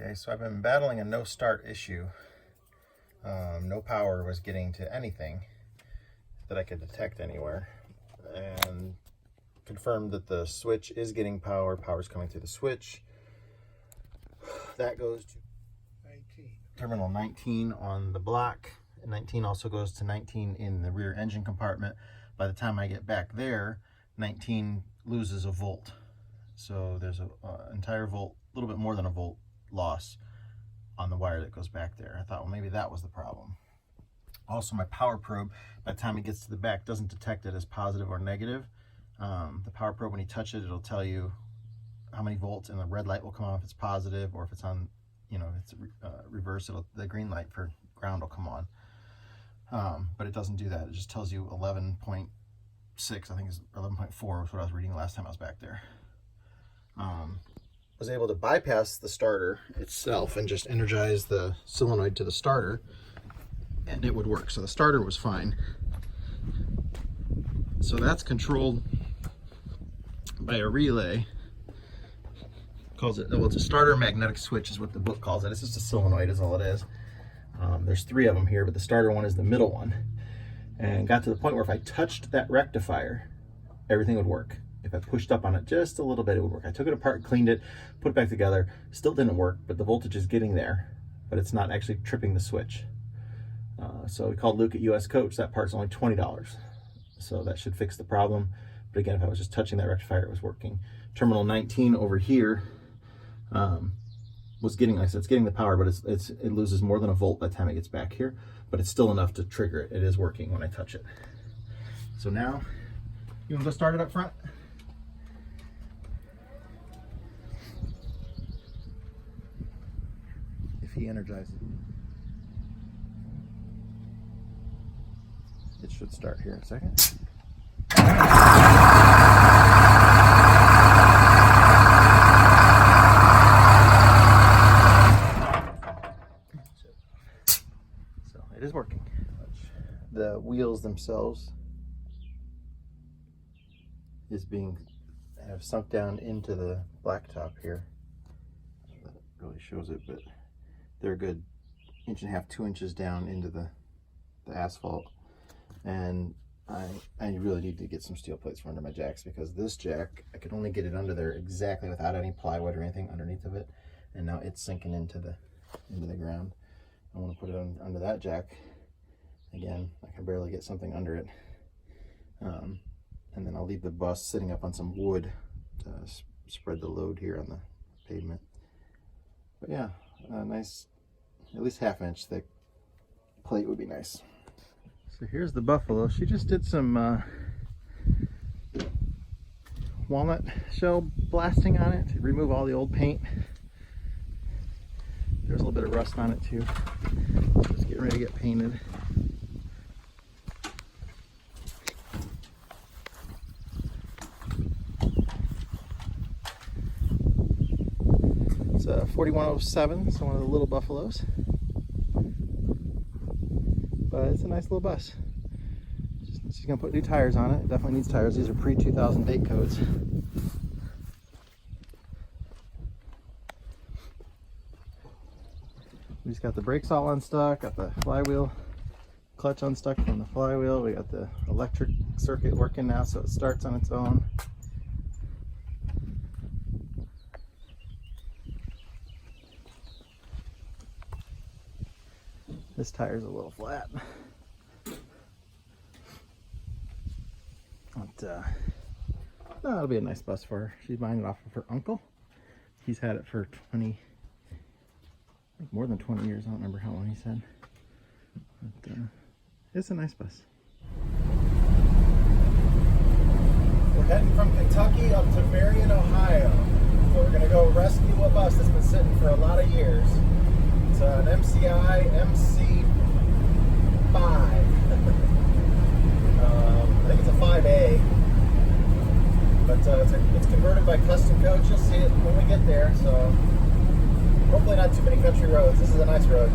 Okay, so I've been battling a no start issue. No power was getting to anything that I could detect anywhere, and confirmed that the switch is getting power. Power's coming through the switch. That goes to 19. Terminal 19 on the block. 19 also goes to 19 in the rear engine compartment. By the time I get back there, 19 loses a volt. So there's an entire volt, a little bit more than a volt loss on the wire that goes back there. I thought, well, maybe that was the problem. Also, my power probe, by the time it gets to the back, doesn't detect it as positive or negative. The power probe, when you touch it, it'll tell you how many volts, and the red light will come on if it's positive, or if it's on, you know, if it's reverse, the green light for ground will come on. But it doesn't do that. It just tells you 11.6, I think it's 11.4 was what I was reading the last time I was back there. Was able to bypass the starter itself and just energize the solenoid to the starter, and it would work. So the starter was fine. So that's controlled by a relay. Calls it, well, it's a starter magnetic switch is what the book calls it. It's just a solenoid is all it is. There's 3 of them here, but the starter one is the middle one. And got to the point where if I touched that rectifier, everything would work. If I pushed up on it just a little bit, it would work. I took it apart, cleaned it, put it back together. Still didn't work, but the voltage is getting there, but it's not actually tripping the switch. So we called Luke at US Coach. That part's only $20. So that should fix the problem. But again, if I was just touching that rectifier, it was working. Terminal 19 over here was getting, like I said, it's getting the power, but it loses more than a volt by the time it gets back here. But it's still enough to trigger it. It is working when I touch it. So now, you want to go start it up front? If he energizes it. It should start here in a second. So it is working. The wheels themselves have sunk down into the blacktop here. That really shows it, but they're a good 1.5 to 2 inches down into the asphalt. And I really need to get some steel plates for under my jacks, because this jack, I could only get it under there exactly without any plywood or anything underneath of it. And now it's sinking into the ground. I want to put it under that jack. Again, I can barely get something under it. And then I'll leave the bus sitting up on some wood to spread the load here on the pavement. But yeah, a nice, at least 1/2 inch thick plate would be nice. So here's the Buffalo. She just did some walnut shell blasting on it to remove all the old paint. There's a little bit of rust on it too. Just getting ready to get painted. It's a 4107, so one of the little Buffaloes. But it's a nice little bus. She's gonna put new tires on it. It definitely needs tires. These are pre-2000 date codes. We just got the brakes all unstuck, got the flywheel clutch unstuck from the flywheel. We got the electric circuit working now, so it starts on its own. This tire's a little flat. But, no, it'll be a nice bus for her. She's buying it off of her uncle. He's had it for 20, I think more than 20 years. I don't remember how long he said. But it's a nice bus. We're heading from Kentucky up to Marion, Ohio. So we're going to go rescue a bus that's been sitting for a lot of years. It's an MCI MC5. I think it's a 5A. But it's converted by Custom Coach. You'll see it when we get there. So hopefully not too many country roads. This is a nice road.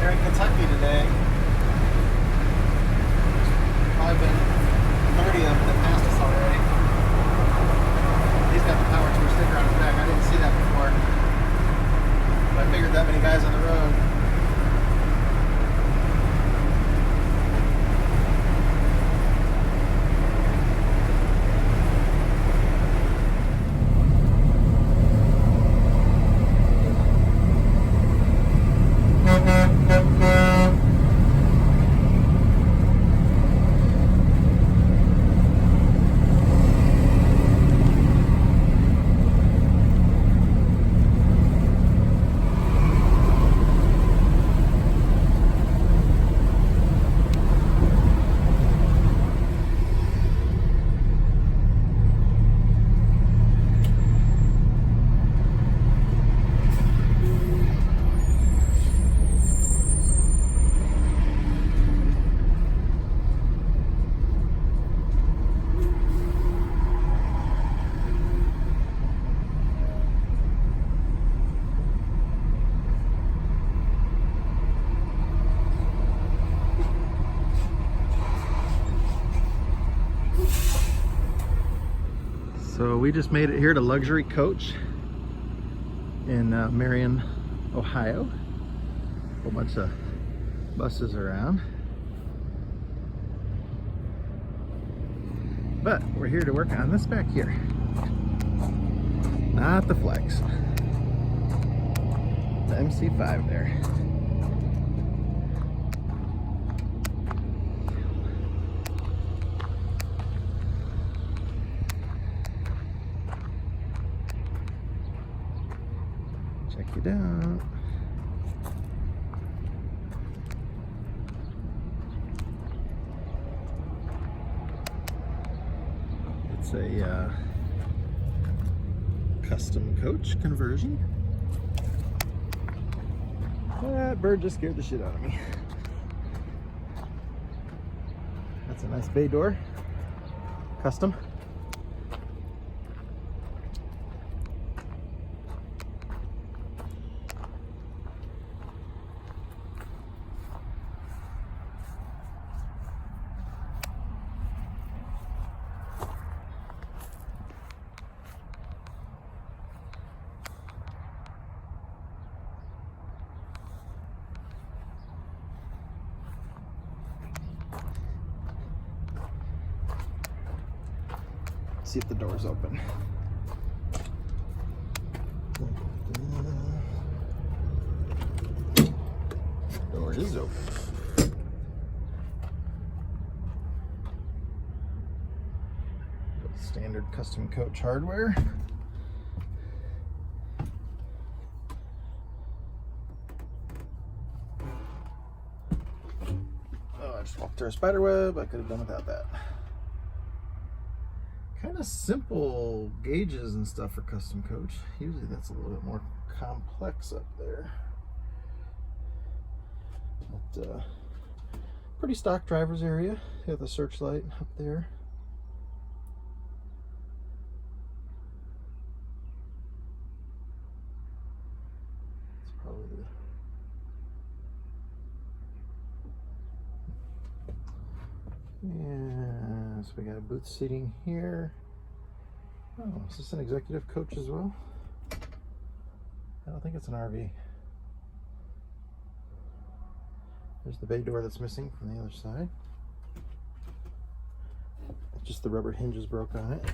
here in Kentucky today. Probably been 30 of them that passed us already. He's got the power tool sticker on his back. I didn't see that before. But I figured that many guys on the road. So we just made it here to Luxury Coach in Marion, Ohio. A whole bunch of buses around. But we're here to work on this back here. Not the Flex. The MC5 there. Check it out. It's a custom coach conversion. That bird just scared the shit out of me. That's a nice bay door. Custom. See if the door's open. Door is open. Standard custom coach hardware. Oh, I just walked through a spider web. I could have done without that. Kind of simple gauges and stuff for custom coach. Usually that's a little bit more complex up there. But pretty stock driver's area. You have the searchlight up there. It's probably yeah, so we got a booth seating here. Oh, is this an executive coach as well? I don't think it's an RV. There's the bay door that's missing from the other side. Just the rubber hinges broke on it.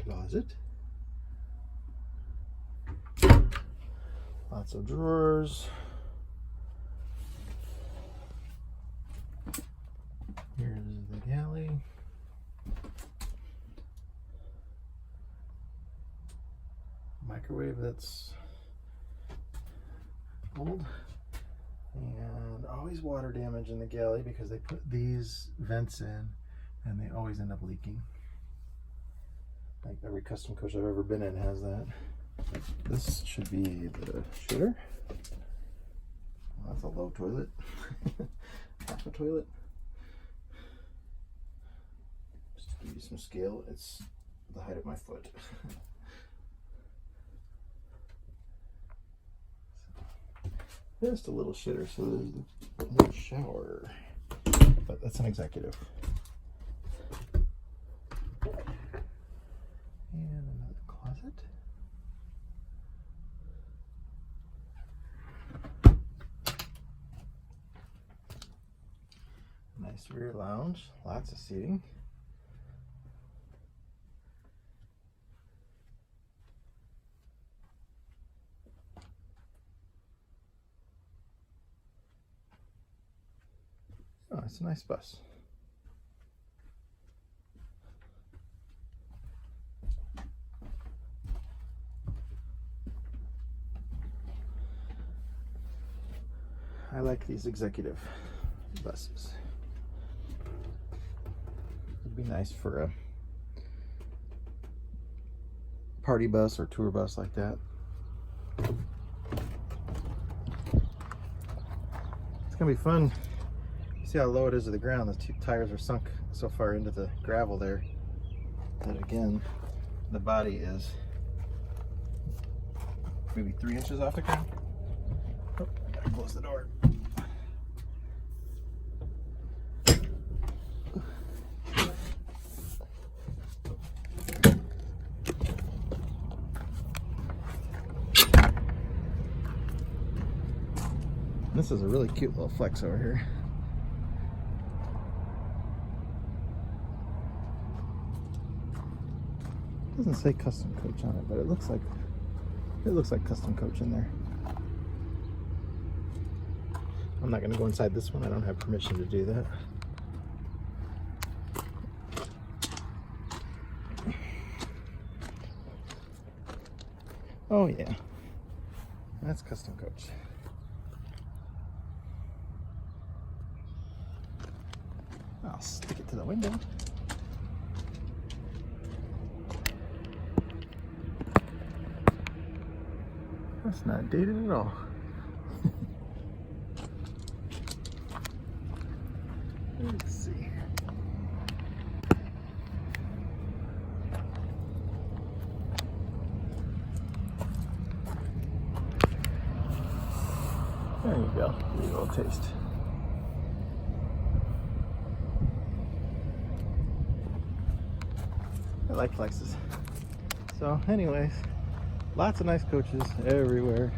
Closet. Lots of drawers. Here's the galley. Microwave that's old. And always water damage in the galley because they put these vents in and they always end up leaking. Like every custom coach I've ever been in has that. This should be the shitter. Well, that's a low toilet. Half a toilet. Just to give you some scale, it's the height of my foot. Just a little shitter, so there's no shower. But that's an executive. And another closet. Nice rear lounge, lots of seating. Oh, it's a nice bus. I like these executive buses. It'd be nice for a party bus or tour bus like that. It's gonna be fun. See how low it is to the ground. The two tires are sunk so far into the gravel there that again the body is maybe 3 inches off the ground. Oh, I gotta close the door. This is a really cute little flex over here. Doesn't say custom coach on it, but it looks like custom coach in there. I'm not going to go inside this one. I don't have permission to do that. Oh yeah, that's custom coach. I'll stick it to the window. That's not dated at all. Let's see. There you go. Give you a little taste. I like Lexus. So anyways, lots of nice coaches everywhere.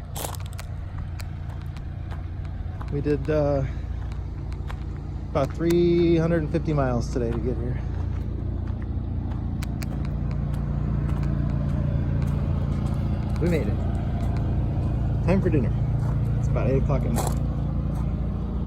We did about 350 miles today to get here. We made it. Time for dinner. It's about 8 o'clock at night.